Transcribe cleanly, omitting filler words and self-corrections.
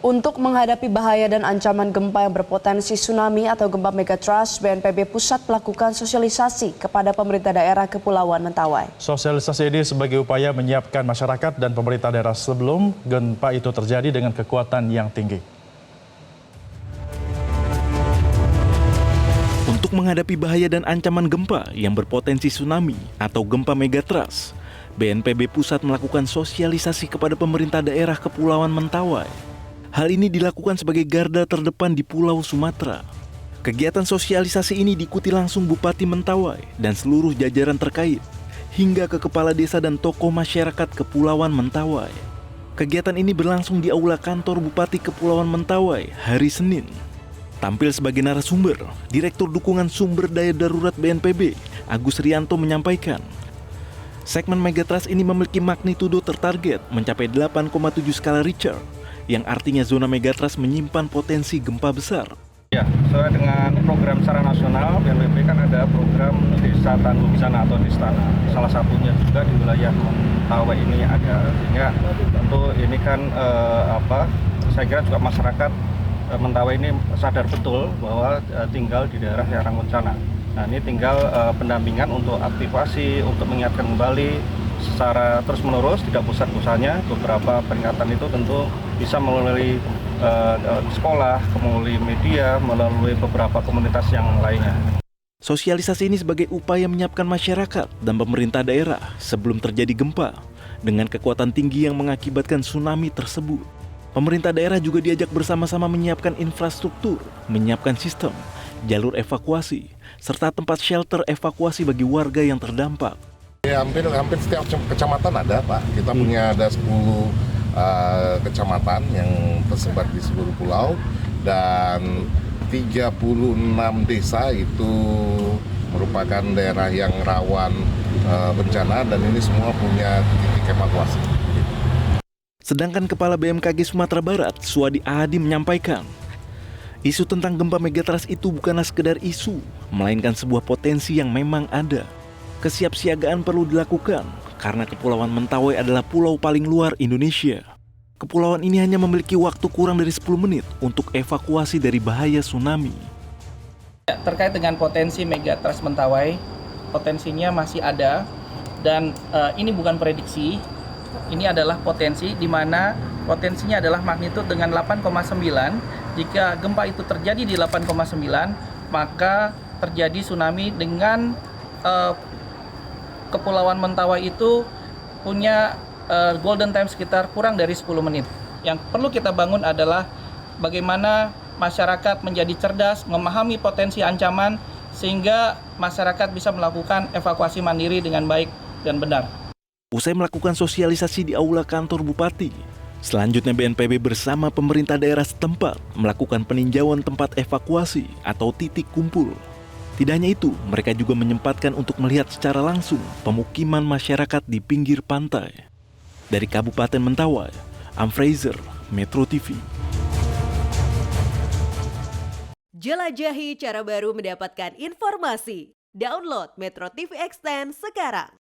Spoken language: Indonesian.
Untuk menghadapi bahaya dan ancaman gempa yang berpotensi tsunami atau gempa megatrust, BNPB Pusat melakukan sosialisasi kepada pemerintah daerah Kepulauan Mentawai. Sosialisasi ini sebagai upaya menyiapkan masyarakat dan pemerintah daerah sebelum gempa itu terjadi dengan kekuatan yang tinggi. Untuk menghadapi bahaya dan ancaman gempa yang berpotensi tsunami atau gempa megatrust, BNPB Pusat melakukan sosialisasi kepada pemerintah daerah Kepulauan Mentawai. Hal ini dilakukan sebagai garda terdepan di Pulau Sumatera. Kegiatan sosialisasi ini diikuti langsung Bupati Mentawai dan seluruh jajaran terkait, hingga ke kepala desa dan tokoh masyarakat Kepulauan Mentawai. Kegiatan ini berlangsung di aula kantor Bupati Kepulauan Mentawai hari Senin. Tampil sebagai narasumber, Direktur Dukungan Sumber Daya Darurat BNPB, Agus Rianto menyampaikan, segmen megatrust ini memiliki magnitudo tertarget mencapai 8,7 skala Richter, yang artinya zona megatrust menyimpan potensi gempa besar. Ya, sesuai dengan program secara nasional, BNPB kan ada program Desa Tangguh Bencana atau Destana. Salah satunya juga di wilayah Mentawai ini ada, sehingga tentu ini kan saya kira juga masyarakat Mentawai ini sadar betul bahwa tinggal di daerah yang rawan bencana. Nah, ini tinggal pendampingan untuk aktivasi, untuk mengingatkan kembali secara terus-menerus, tidak bosan-bosannya. Beberapa peringatan itu tentu bisa melalui sekolah, melalui media, melalui beberapa komunitas yang lainnya. Sosialisasi ini sebagai upaya menyiapkan masyarakat dan pemerintah daerah sebelum terjadi gempa dengan kekuatan tinggi yang mengakibatkan tsunami tersebut. Pemerintah daerah juga diajak bersama-sama menyiapkan infrastruktur, menyiapkan sistem, jalur evakuasi, serta tempat shelter evakuasi bagi warga yang terdampak. Ya, hampir setiap kecamatan ada, Pak. Kita punya ada 10 kecamatan yang tersebar di seluruh pulau, dan 36 desa itu merupakan daerah yang rawan bencana, dan ini semua punya titik evakuasi. Sedangkan Kepala BMKG Sumatera Barat, Suwadi Ahadi menyampaikan, isu tentang gempa megatrust itu bukanlah sekedar isu, melainkan sebuah potensi yang memang ada. Kesiapsiagaan perlu dilakukan karena Kepulauan Mentawai adalah pulau paling luar Indonesia. Kepulauan ini hanya memiliki waktu kurang dari 10 menit untuk evakuasi dari bahaya tsunami. Terkait dengan potensi megatrust Mentawai, potensinya masih ada, dan ini bukan prediksi, ini adalah potensi di mana potensinya adalah magnitud dengan 8,9. Jika gempa itu terjadi di 8,9, maka terjadi tsunami dengan Kepulauan Mentawai itu punya golden time sekitar kurang dari 10 menit. Yang perlu kita bangun adalah bagaimana masyarakat menjadi cerdas, memahami potensi ancaman, sehingga masyarakat bisa melakukan evakuasi mandiri dengan baik dan benar. Usai melakukan sosialisasi di aula kantor Bupati, selanjutnya BNPB bersama pemerintah daerah setempat melakukan peninjauan tempat evakuasi atau titik kumpul. Tidak hanya itu, mereka juga menyempatkan untuk melihat secara langsung pemukiman masyarakat di pinggir pantai. Dari Kabupaten Mentawai, Fraser, Metro TV. Jelajahi cara baru mendapatkan informasi. Download Metro TV Extend sekarang.